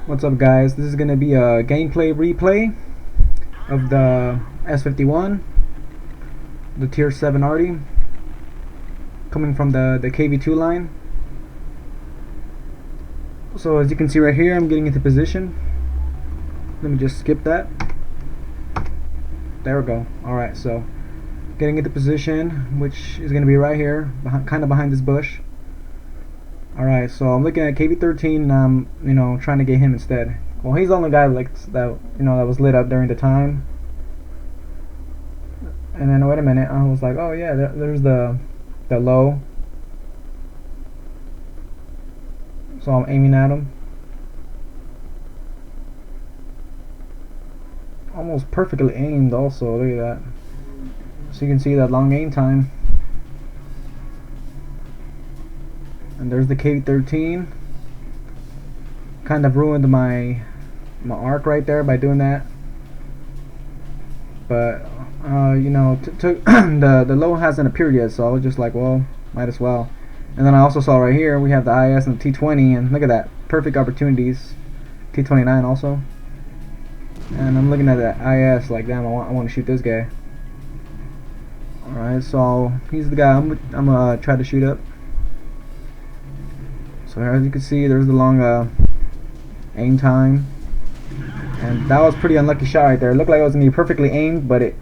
What's up, guys? This is going to be a gameplay replay of the S-51, the tier 7 arty, coming from the KV2 line. So as you can see right here, I'm getting into position. Let me just skip that. There we go. Alright, so getting into position, which is going to be right here, kind of behind this bush. Alright, so I'm looking at KV13 and I'm, trying to get him instead. Well, he's the only guy like that, that was lit up during the time. And then wait a minute, I was like, oh yeah, there's the low. So I'm aiming at him. Almost perfectly aimed also, look at that. So you can see that long aim time. And there's the KV13. Kind of ruined my arc right there by doing that. But the low hasn't appeared yet, so I was just like, well, might as well. And then I also saw right here we have the IS and the T20, and look at that, perfect opportunities. T29 also. And I'm looking at that IS like, damn, I want to shoot this guy. Alright, so he's the guy I'm gonna try to shoot up. So as you can see, there's the long aim time, and that was pretty unlucky shot right there. It looked like it was gonna be perfectly aimed, but it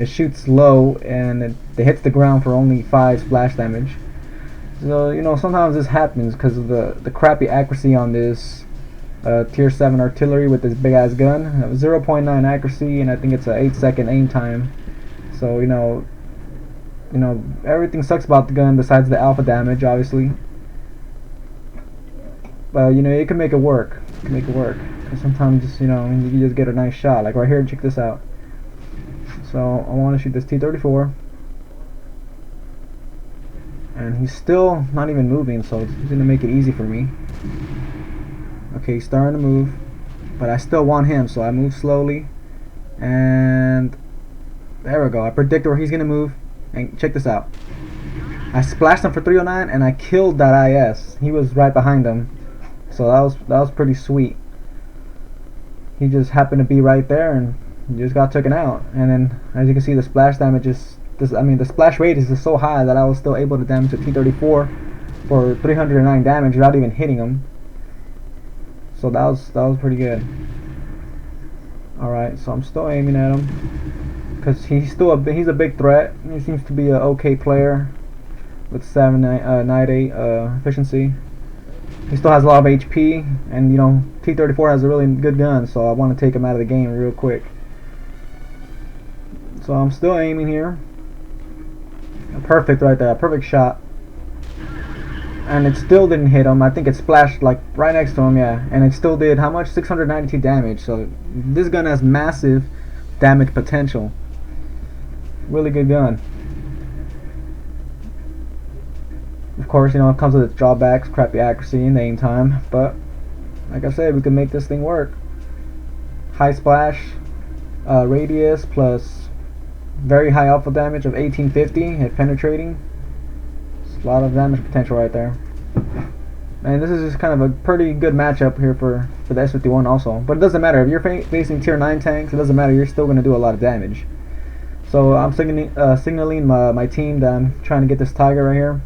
shoots low and it hits the ground for only 5 splash damage. So sometimes this happens because of the crappy accuracy on this tier 7 artillery with this big ass gun. It was 0.9 accuracy, and I think it's an 8-second aim time. So everything sucks about the gun besides the alpha damage, obviously. But it can make it work. It can make it work. Cause sometimes you just get a nice shot. Like right here, check this out. So I want to shoot this T-34, and he's still not even moving, so it's gonna make it easy for me. Okay, he's starting to move, but I still want him, so I move slowly, and there we go. I predict where he's gonna move, and check this out. I splashed him for 309, and I killed that IS. He was right behind him. So that was pretty sweet. He just happened to be right there and just got taken out. And then as you can see, the splash damage is the splash rate is just so high that I was still able to damage a T-34 for 309 damage without even hitting him. So that was pretty good. Alright, so I'm still aiming at him because he's a big threat. He seems to be an okay player with 798 efficiency. He still has a lot of HP, and T-34 has a really good gun, so I want to take him out of the game real quick. So I'm still aiming here. Perfect right there, perfect shot. And it still didn't hit him. I think it splashed like right next to him, yeah. And it still did how much? 692 damage. So this gun has massive damage potential. Really good gun. Of course, it comes with its drawbacks, crappy accuracy and aim time, but like I said, we can make this thing work. High splash radius plus very high alpha damage of 1850 at penetrating. It's a lot of damage potential right there. And this is just kind of a pretty good matchup here for the S-51 also. But it doesn't matter, if you're facing tier 9 tanks, it doesn't matter, you're still going to do a lot of damage. So I'm signaling my team that I'm trying to get this Tiger right here.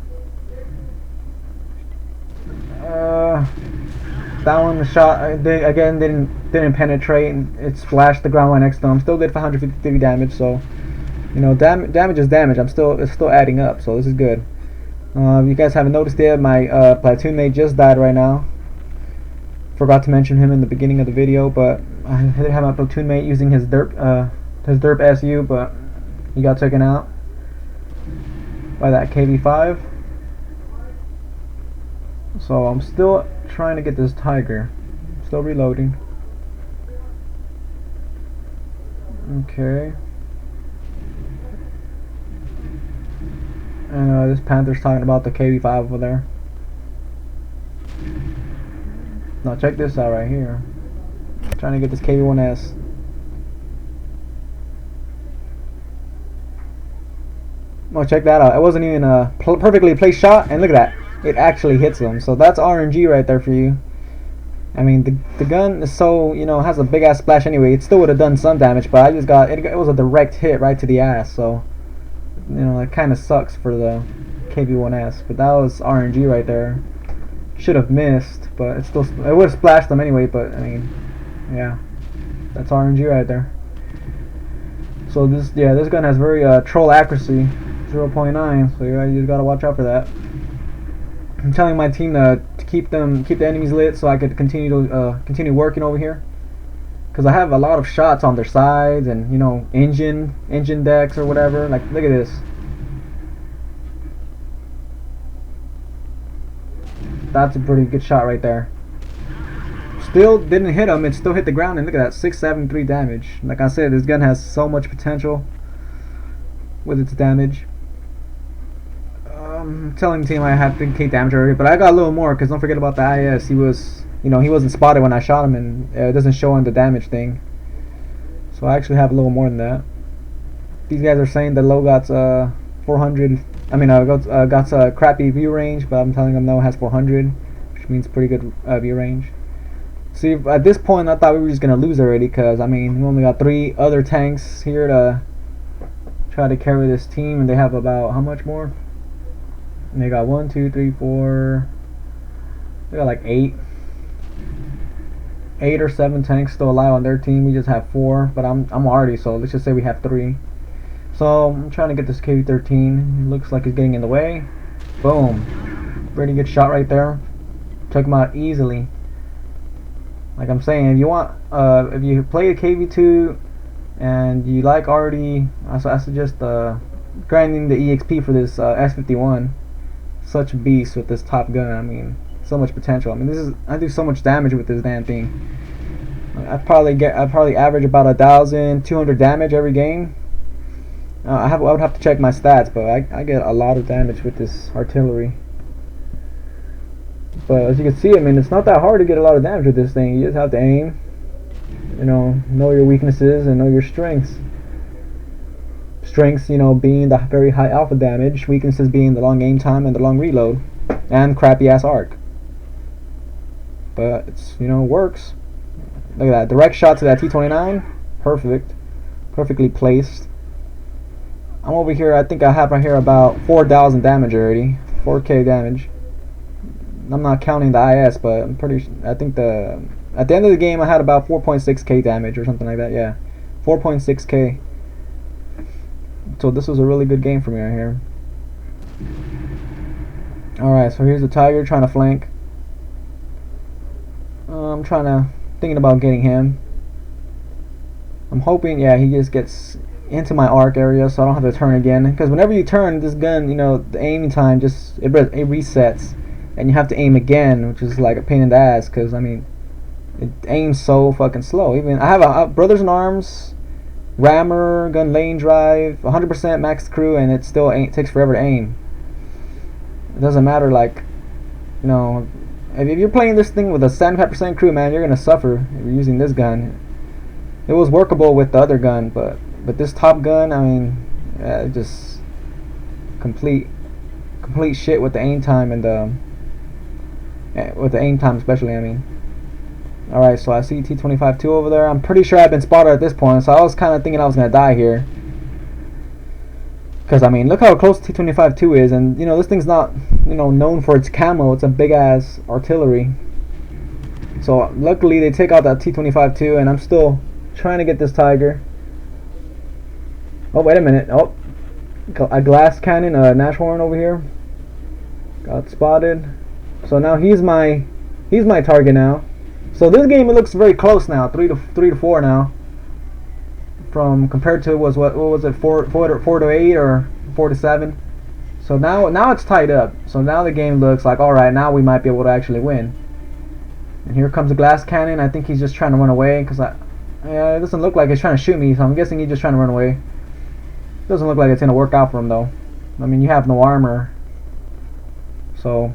That one, the shot again didn't penetrate, and it splashed the ground right next to him. Still did 550 damage, so damage is damage. It's still adding up, so this is good. If you guys haven't noticed yet, my platoon mate just died right now. Forgot to mention him in the beginning of the video, but I did have my platoon mate using his derp SU, but he got taken out by that KV5. So I'm still trying to get this Tiger. Still reloading. Okay. And this Panther's talking about the KV5 over there. Now check this out right here. I'm trying to get this KV1S. Oh, check that out. It wasn't even a perfectly placed shot, and look at that. It actually hits them. So that's RNG right there for you. I mean, the gun is so, you know, has a big ass splash anyway. It still would have done some damage, but I just got it was a direct hit right to the ass. So, you know, it kind of sucks for the KV-1S. But that was RNG right there. Should have missed, but it would have splashed them anyway. But I mean, yeah, that's RNG right there. So this gun has very troll accuracy, 0.9. So you just gotta watch out for that. I'm telling my team to keep the enemies lit so I could continue working over here, because I have a lot of shots on their sides and, you know, engine decks or whatever. Like, look at this. That's a pretty good shot right there. Still didn't hit him. It still hit the ground, and look at that, 673 damage. Like I said, this gun has so much potential with its damage. I'm telling the team I had 3k damage already, but I got a little more, because don't forget about the IS. He was, you know, he wasn't spotted when I shot him, and it doesn't show on the damage thing. So I actually have a little more than that. These guys are saying that low got 400. I mean, got a crappy view range, but I'm telling them no, it has 400, which means pretty good view range. See, at this point, I thought we were just gonna lose already, because I mean, we only got 3 other tanks here to try to carry this team, and they have about how much more? And they got 1, 2, 3, 4. They got like 8 or 7 tanks still alive on their team. We just have 4, but I'm arty, so let's just say we have 3. So I'm trying to get this KV-13. Looks like he's getting in the way. Boom! Pretty good shot right there. Took him out easily. Like I'm saying, if you want, if you play a KV-2 and you like arty, I suggest grinding the EXP for this S-51. Such a beast with this top gun. I mean, so much potential. I mean, I do so much damage with this damn thing. I probably average about 1,200 damage every game. I would have to check my stats, but I get a lot of damage with this artillery. But as you can see, I mean, it's not that hard to get a lot of damage with this thing. You just have to aim, you know your weaknesses and know your strengths. Strengths, you know, being the very high alpha damage, weaknesses being the long aim time and the long reload, and crappy ass arc. But it's, you know, works. Look at that, direct shot to that T-29, perfectly placed. I'm over here, I think I have right here about 4,000 damage already, 4k damage. I'm not counting the IS, but I think at the end of the game I had about 4.6k damage or something like that. Yeah, 4.6k. So this was a really good game for me right here. Alright, so here's the Tiger trying to flank. I'm thinking about getting him. I'm hoping, yeah, he just gets into my arc area so I don't have to turn again. Because whenever you turn this gun, you know, the aiming time it resets. And you have to aim again, which is like a pain in the ass. Because, I mean, it aims so fucking slow. Even I have a Brothers in Arms rammer, gun lane drive, 100% max crew, and it still takes forever to aim. It doesn't matter, like, you know, if you're playing this thing with a 75% crew, man, you're gonna suffer if you're using this gun. It was workable with the other gun, but this top gun, I mean, just complete shit with the aim time and with the aim time especially. I mean. Alright, so I see T-25-2 over there. I'm pretty sure I've been spotted at this point, so I was kind of thinking I was going to die here. Because, I mean, look how close T-25-2 is, and, you know, this thing's not, you know, known for its camo. It's a big-ass artillery. So, luckily, they take out that T-25-2, and I'm still trying to get this Tiger. Oh, wait a minute. Oh, a glass cannon, a Nashorn over here. Got spotted. So now he's my target now. So this game, it looks very close now, 3 to 4 now. From compared to what was it, 4 to 8 or 4 to 7. So now it's tied up. So now the game looks like, all right, now we might be able to actually win. And here comes a glass cannon. I think he's just trying to run away because it doesn't look like he's trying to shoot me. So I'm guessing he's just trying to run away. Doesn't look like it's gonna work out for him though. I mean, you have no armor. So,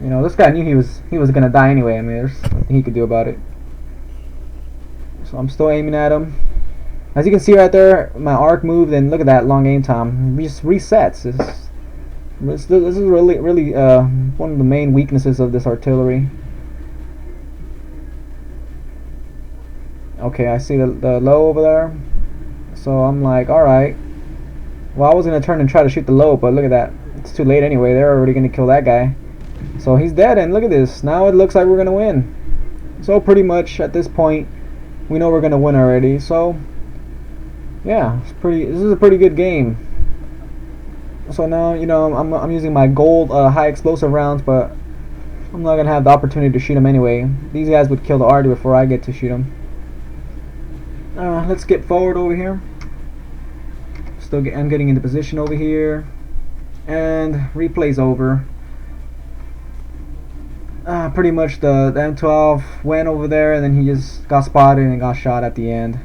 you know, this guy knew he was gonna die anyway. I mean, there's nothing he could do about it. So I'm still aiming at him. As you can see right there, my arc moved, and look at that long aim time. Just resets. This is really one of the main weaknesses of this artillery. Okay, I see the low over there. So I'm like, alright. Well, I was going to turn and try to shoot the low, but look at that. It's too late anyway. They're already going to kill that guy. So he's dead, and look at this. Now it looks like we're going to win. So pretty much at this point, we know we're going to win already. So, yeah, this is a pretty good game. So now, you know, I'm using my gold high explosive rounds, but I'm not going to have the opportunity to shoot them anyway. These guys would kill the arty before I get to shoot them. Let's get forward over here. I'm getting into position over here, and replay's over. Pretty much the M12 went over there, and then he just got spotted and got shot at the end.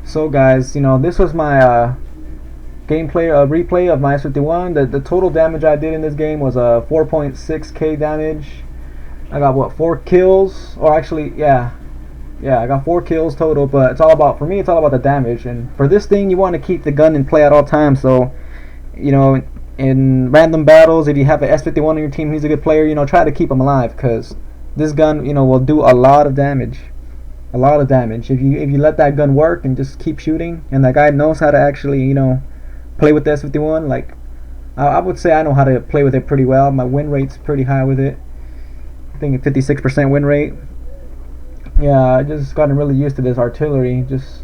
So guys, you know, this was my replay of my S-51. The total damage I did in this game was 4.6k damage. I got what, 4 kills, or actually, yeah, I got 4 kills total. But it's all about, for me, it's all about the damage. And for this thing, you want to keep the gun in play at all times. So, you know, in random battles, if you have an S-51 on your team, he's a good player, you know, try to keep him alive, because this gun, you know, will do a lot of damage. A lot of damage. If you let that gun work and just keep shooting, and that guy knows how to actually, you know, play with the S-51, like, I would say I know how to play with it pretty well. My win rate's pretty high with it. I think a 56% win rate. Yeah, I just gotten really used to this artillery. Just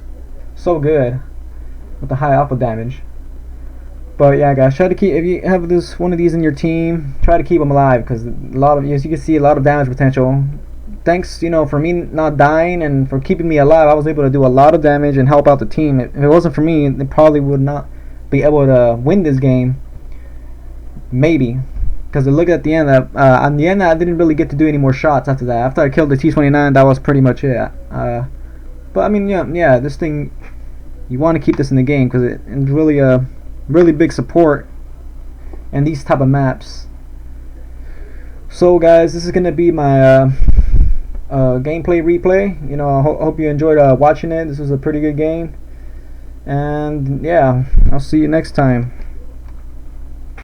so good with the high alpha damage. But yeah, guys, try to keep, if you have one of these in your team, try to keep them alive, because a lot of, as you can see, a lot of damage potential. Thanks, you know, for me not dying and for keeping me alive, I was able to do a lot of damage and help out the team. If it wasn't for me, they probably would not be able to win this game. Maybe, because look at the end. On the end, I didn't really get to do any more shots after that. After I killed the T-29, that was pretty much it. But I mean, yeah, this thing, you want to keep this in the game, because it's really a really big support in these type of maps. So guys, this is gonna be my gameplay replay. You know, I hope you enjoyed watching it. This was a pretty good game, and yeah, I'll see you next time.